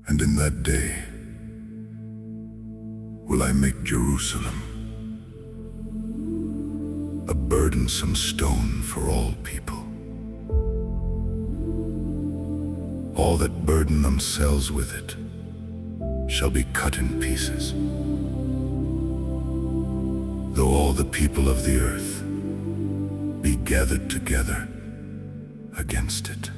And in that day will I make Jerusalem a burdensome stone for all people. All that burden themselves with it shall be cut in pieces. Though all the people of the earth be gathered together against it.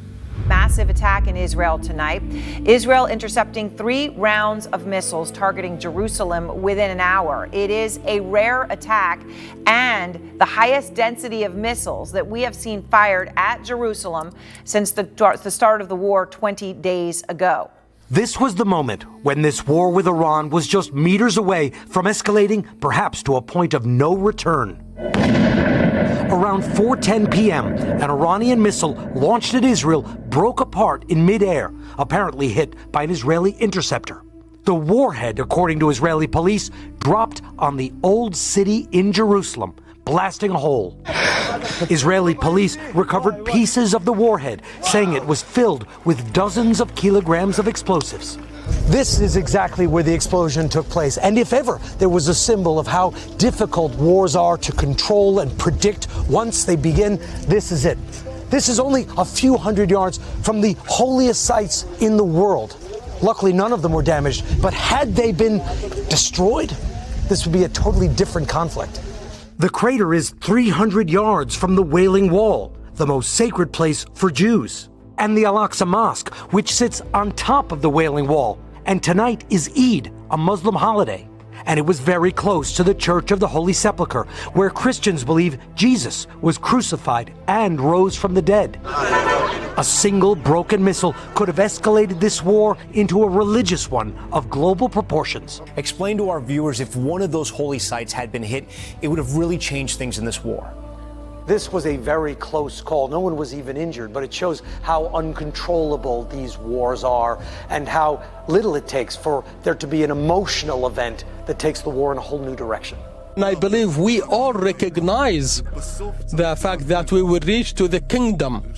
Massive attack in Israel tonight. Israel intercepting 3 rounds of missiles targeting Jerusalem within an hour. It is a rare attack and the highest density of missiles that we have seen fired at Jerusalem since the start of the war 20 days ago. This was the moment when this war with Iran was just meters away from escalating perhaps to a point of no return. Around 4:10 p.m., an Iranian missile launched at Israel broke apart in midair, apparently hit by an Israeli interceptor. The warhead, according to Israeli police, dropped on the old city in Jerusalem, blasting a hole. Israeli police recovered pieces of the warhead, saying it was filled with dozens of kilograms of explosives. This is exactly where the explosion took place, and if ever there was a symbol of how difficult wars are to control and predict once they begin, this is it. This is only a few hundred yards from the holiest sites in the world. Luckily, none of them were damaged, but had they been destroyed, this would be a totally different conflict. The crater is 300 yards from the Wailing Wall, the most sacred place for Jews, and the Al-Aqsa Mosque, which sits on top of the Wailing Wall. And tonight is Eid, a Muslim holiday. And it was very close to the Church of the Holy Sepulchre, where Christians believe Jesus was crucified and rose from the dead. A single broken missile could have escalated this war into a religious one of global proportions. Explain to our viewers, if one of those holy sites had been hit, it would have really changed things in this war. This was a very close call. No one was even injured, but it shows how uncontrollable these wars are and how little it takes for there to be an emotional event that takes the war in a whole new direction. And I believe we all recognize the fact that we will reach to the kingdom.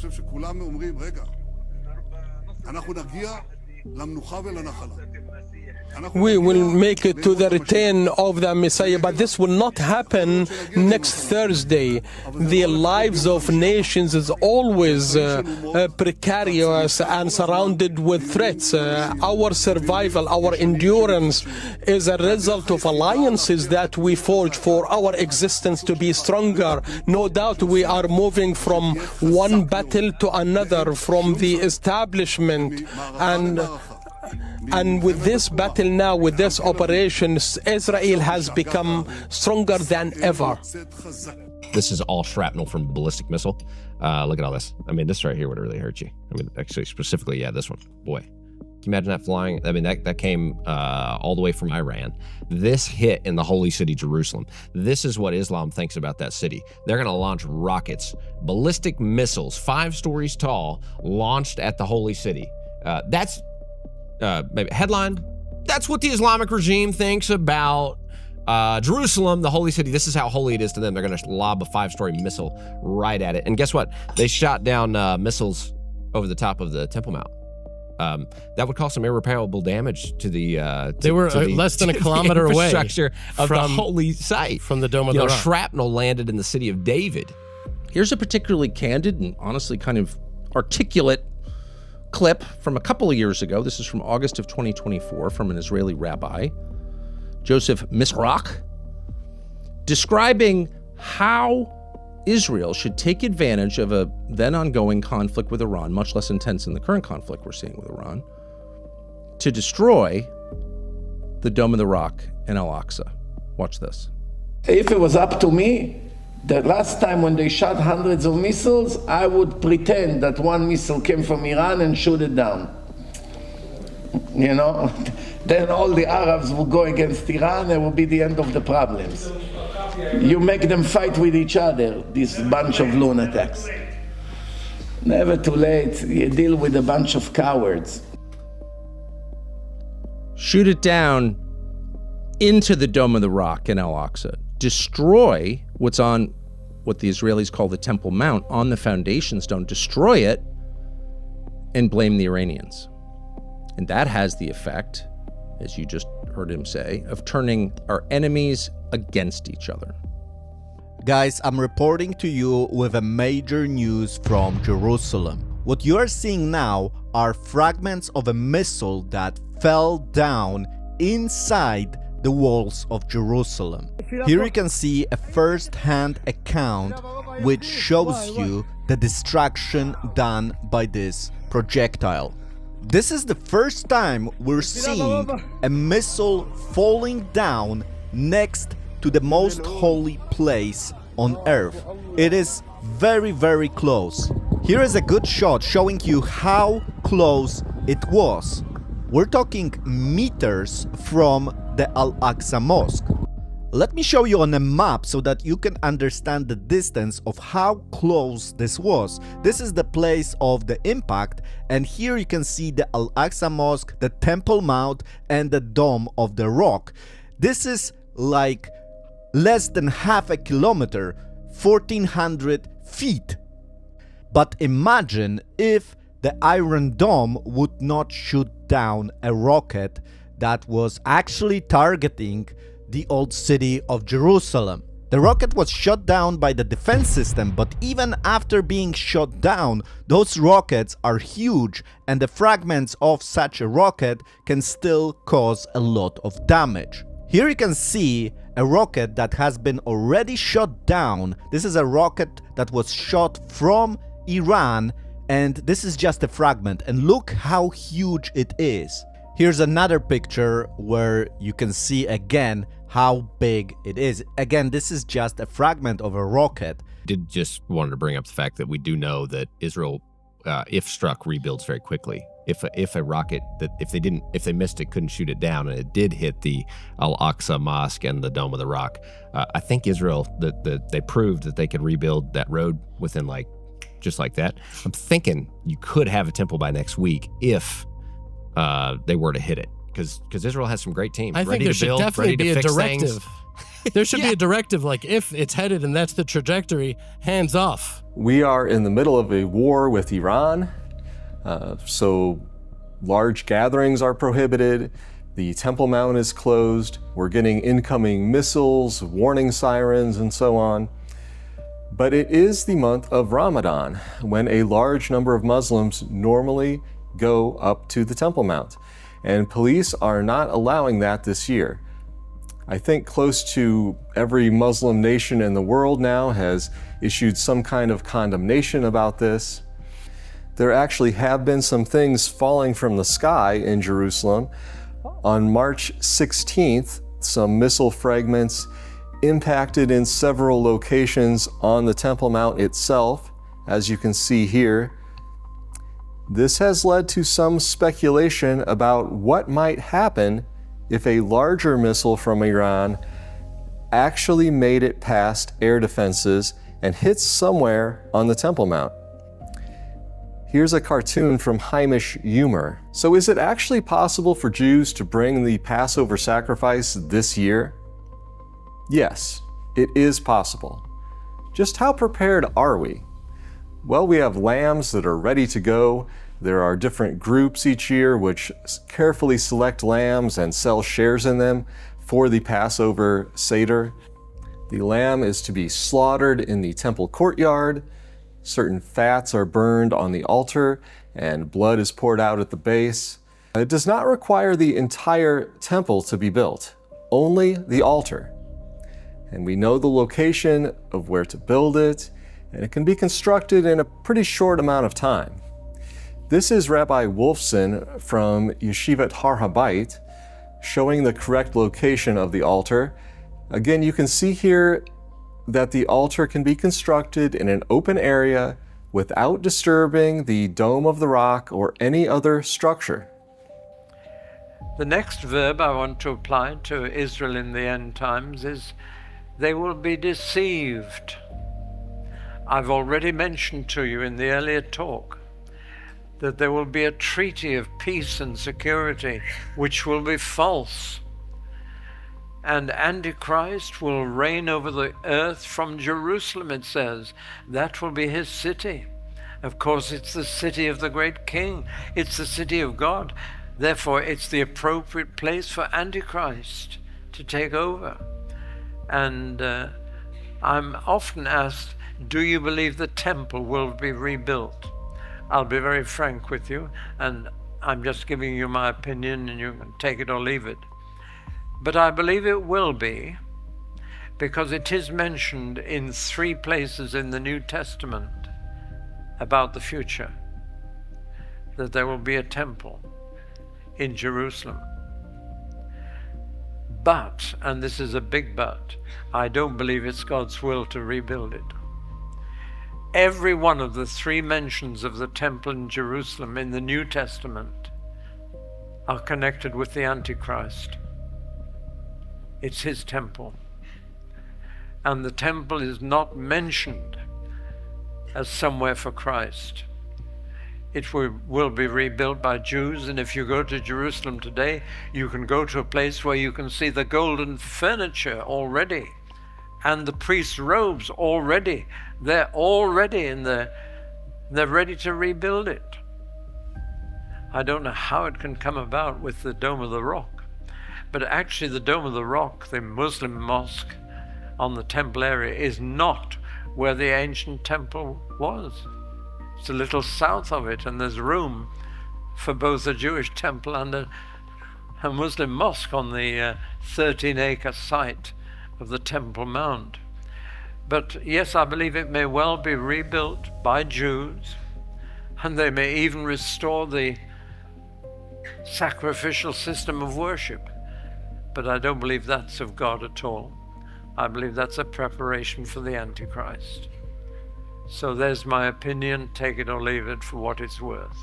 We will make it to the return of the Messiah, but this will not happen next Thursday. The lives of nations is always precarious and surrounded with threats. Our survival, our endurance is a result of alliances that we forge for our existence to be stronger. No doubt we are moving from one battle to another, from the establishment, and with this battle now, with this operation, Israel has become stronger than ever. This is all shrapnel from ballistic missile. Look at all this. I mean, this right here would really hurt you. I mean, actually, specifically, yeah, this one. Boy, can you imagine that flying? I mean, that came all the way from Iran. This hit in the holy city, Jerusalem. This is what Islam thinks about that city. They're going to launch rockets, ballistic missiles, 5 stories tall, launched at the holy city. That's maybe headline. That's what the Islamic regime thinks about Jerusalem, the holy city. This is how holy it is to them. They're going to lob a 5-story missile right at it. And guess what? They shot down missiles over the top of the Temple Mount. That would cause some irreparable damage to the. They were less than a kilometer away infrastructure of the holy site from the Dome of the Rock. Shrapnel landed in the city of David. Here's a particularly candid and honestly kind of articulate clip from a couple of years ago. This is from August of 2024 from an Israeli rabbi, Joseph Misrach, describing how Israel should take advantage of a then ongoing conflict with Iran, much less intense than the current conflict we're seeing with Iran, to destroy the Dome of the Rock and Al-Aqsa. Watch this. If it was up to me, the last time when they shot hundreds of missiles, I would pretend that one missile came from Iran and shoot it down. You know, then all the Arabs will go against Iran, and it will be the end of the problems. You make them fight with each other, this bunch of lunatics. Never too late, you deal with a bunch of cowards. Shoot it down into the Dome of the Rock in Al-Aqsa. Destroy what's on what the Israelis call the Temple Mount, on the foundation stone. Destroy it and blame the Iranians. And that has the effect, as you just heard him say, of turning our enemies against each other. Guys, I'm reporting to you with a major news from Jerusalem. What you are seeing now are fragments of a missile that fell down inside the walls of Jerusalem. Here you can see a first-hand account which shows you the destruction done by this projectile. This is the first time we're seeing a missile falling down next to the most holy place on earth. It is very, very close. Here is a good shot showing you how close it was. We're talking meters from the Al-Aqsa Mosque. Let me show you on a map so that you can understand the distance of how close this was. This is the place of the impact, and here you can see the Al-Aqsa Mosque, the Temple Mount, and the Dome of the Rock. This is like less than half a kilometer, 1,400 feet. But imagine if the Iron Dome would not shoot down a rocket that was actually targeting the old city of Jerusalem. The rocket was shot down by the defense system, but even after being shot down, those rockets are huge, and the fragments of such a rocket can still cause a lot of damage. Here you can see a rocket that has been already shot down. This is a rocket that was shot from Iran, and this is just a fragment, and look how huge it is. Here's another picture where you can see again how big it is. Again, this is just a fragment of a rocket. Did just wanted to bring up the fact that we do know that Israel, if struck, rebuilds very quickly. If a rocket that if they missed it, couldn't shoot it down, and it did hit the Al-Aqsa Mosque and the Dome of the Rock, I think Israel they proved that they could rebuild that road within just like that. I'm thinking you could have a temple by next week if they were to hit it, because Israel has some great teams. I think there should definitely be a directive. There should be a directive, like if it's headed and that's the trajectory, hands off. We are in the middle of a war with Iran, so large gatherings are prohibited. The Temple Mount is closed. We're getting incoming missiles, warning sirens, and so on. But it is the month of Ramadan, when a large number of Muslims normally go up to the Temple Mount, and police are not allowing that this year. I think close to every Muslim nation in the world now has issued some kind of condemnation about this. There actually have been some things falling from the sky in Jerusalem. On March 16th, some missile fragments impacted in several locations on the Temple Mount itself, as you can see here. This has led to some speculation about what might happen if a larger missile from Iran actually made it past air defenses and hits somewhere on the Temple Mount. Here's a cartoon from Hamish Humer. So is it actually possible for Jews to bring the Passover sacrifice this year? Yes, it is possible. Just how prepared are we? Well, we have lambs that are ready to go. There are different groups each year which carefully select lambs and sell shares in them for the Passover Seder. The lamb is to be slaughtered in the temple courtyard. Certain fats are burned on the altar and blood is poured out at the base. It does not require the entire temple to be built, only the altar. And we know the location of where to build it, and it can be constructed in a pretty short amount of time. This is Rabbi Wolfson from Yeshivat Har HaBayit showing the correct location of the altar. Again, you can see here that the altar can be constructed in an open area without disturbing the Dome of the Rock or any other structure. The next verb I want to apply to Israel in the end times is they will be deceived. I've already mentioned to you in the earlier talk that there will be a treaty of peace and security which will be false. And Antichrist will reign over the earth from Jerusalem, it says. That will be his city. Of course, it's the city of the great king. It's the city of God. Therefore, it's the appropriate place for Antichrist to take over. And I'm often asked, do you believe the temple will be rebuilt? I'll be very frank with you, and I'm just giving you my opinion, and you can take it or leave it. But I believe it will be, because it is mentioned in 3 places in the New Testament about the future, that there will be a temple in Jerusalem. But, and this is a big but, I don't believe it's God's will to rebuild it. Every one of the 3 mentions of the temple in Jerusalem in the New Testament are connected with the Antichrist. It's his temple. And the temple is not mentioned as somewhere for Christ. It will be rebuilt by Jews, and if you go to Jerusalem today, you can go to a place where you can see the golden furniture already, and the priests' robes already. They're already in there. They're ready to rebuild it. I don't know how it can come about with the Dome of the Rock, but actually the Dome of the Rock, the Muslim mosque on the temple area, is not where the ancient temple was. It's a little south of it, and there's room for both a Jewish temple and a Muslim mosque on the 13-acre site of the Temple Mount. But yes, I believe it may well be rebuilt by Jews, and they may even restore the sacrificial system of worship. But I don't believe that's of God at all. I believe that's a preparation for the Antichrist. So there's my opinion, take it or leave it for what it's worth.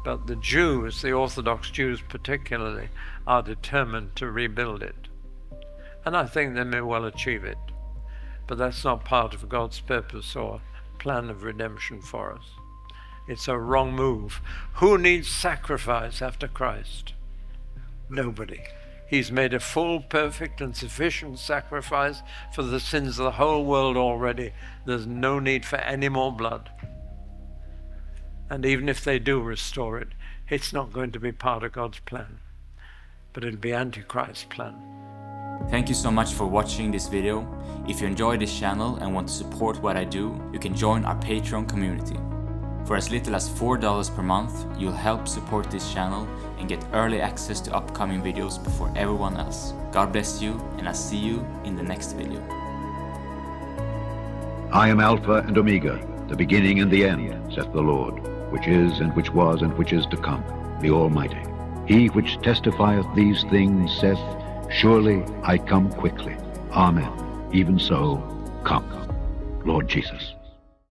But the Jews, the Orthodox Jews particularly, are determined to rebuild it. And I think they may well achieve it. But that's not part of God's purpose or plan of redemption for us. It's a wrong move. Who needs sacrifice after Christ? Nobody. He's made a full, perfect, and sufficient sacrifice for the sins of the whole world already. There's no need for any more blood. And even if they do restore it, it's not going to be part of God's plan, but it'll be Antichrist's plan. Thank you so much for watching this video. If you enjoy this channel and want to support what I do, you can join our Patreon community. For as little as $4 per month, you'll help support this channel and get early access to upcoming videos before everyone else. God bless you, and I'll see you in the next video. I am Alpha and Omega, the beginning and the end, saith the Lord, which is, and which was, and which is to come, the Almighty. He which testifieth these things saith, Surely I come quickly. Amen. Even so, come, Lord Jesus.